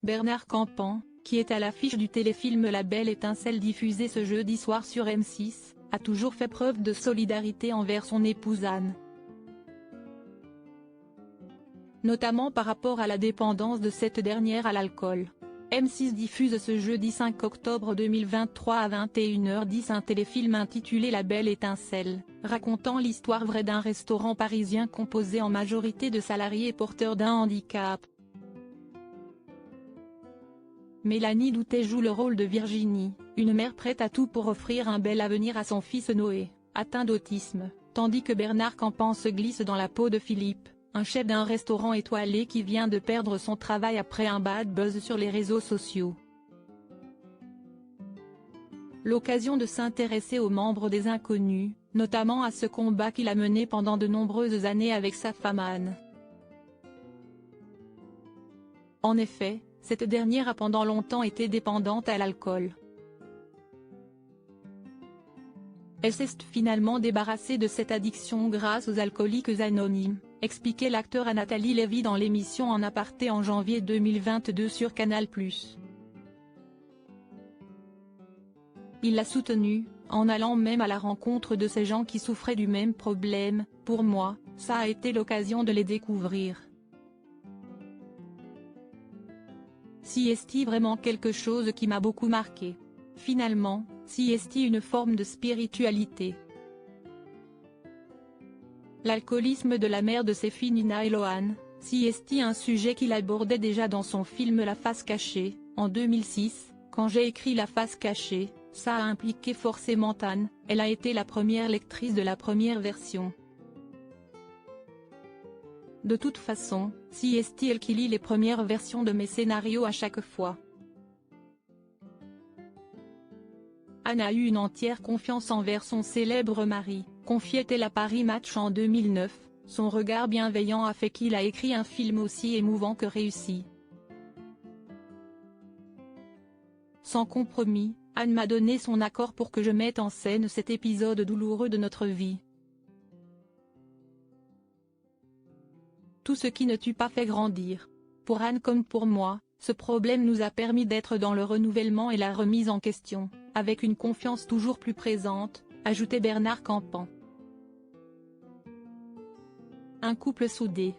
Bernard Campan, qui est à l'affiche du téléfilm La Belle Étincelle diffusé ce jeudi soir sur M6, a toujours fait preuve de solidarité envers son épouse Anne. Notamment par rapport à la dépendance de cette dernière à l'alcool. M6 diffuse ce jeudi 5 octobre 2023 à 21h10 un téléfilm intitulé La Belle Étincelle, racontant l'histoire vraie d'un restaurant parisien composé en majorité de salariés porteurs d'un handicap. Mélanie Doutet joue le rôle de Virginie, une mère prête à tout pour offrir un bel avenir à son fils Noé, atteint d'autisme, tandis que Bernard Campan se glisse dans la peau de Philippe, un chef d'un restaurant étoilé qui vient de perdre son travail après un bad buzz sur les réseaux sociaux. L'occasion de s'intéresser aux membres des Inconnus, notamment à ce combat qu'il a mené pendant de nombreuses années avec sa femme Anne. En effet, cette dernière a pendant longtemps été dépendante à l'alcool. Elle s'est finalement débarrassée de cette addiction grâce aux Alcooliques Anonymes, expliquait l'acteur à Nathalie Lévy dans l'émission En Aparté en janvier 2022 sur Canal+. Il l'a soutenue, en allant même à la rencontre de ces gens qui souffraient du même problème. Pour moi, ça a été l'occasion de les découvrir. Si est-il vraiment quelque chose qui m'a beaucoup marqué. Finalement, si est-il une forme de spiritualité. L'alcoolisme de la mère de ses filles Nina et Lohan, si est-il un sujet qu'il abordait déjà dans son film La Face Cachée, en 2006, quand j'ai écrit La Face Cachée, ça a impliqué forcément Anne, elle a été la première lectrice de la première version. De toute façon, si est-il elle qui lit les premières versions de mes scénarios à chaque fois. Anne a eu une entière confiance envers son célèbre mari, confiait-elle à Paris Match en 2009, son regard bienveillant a fait qu'il a écrit un film aussi émouvant que réussi. Sans compromis, Anne m'a donné son accord pour que je mette en scène cet épisode douloureux de notre vie. Tout ce qui ne tue pas fait grandir. Pour Anne comme pour moi, ce problème nous a permis d'être dans le renouvellement et la remise en question, avec une confiance toujours plus présente, ajoutait Bernard Campan. Un couple soudé.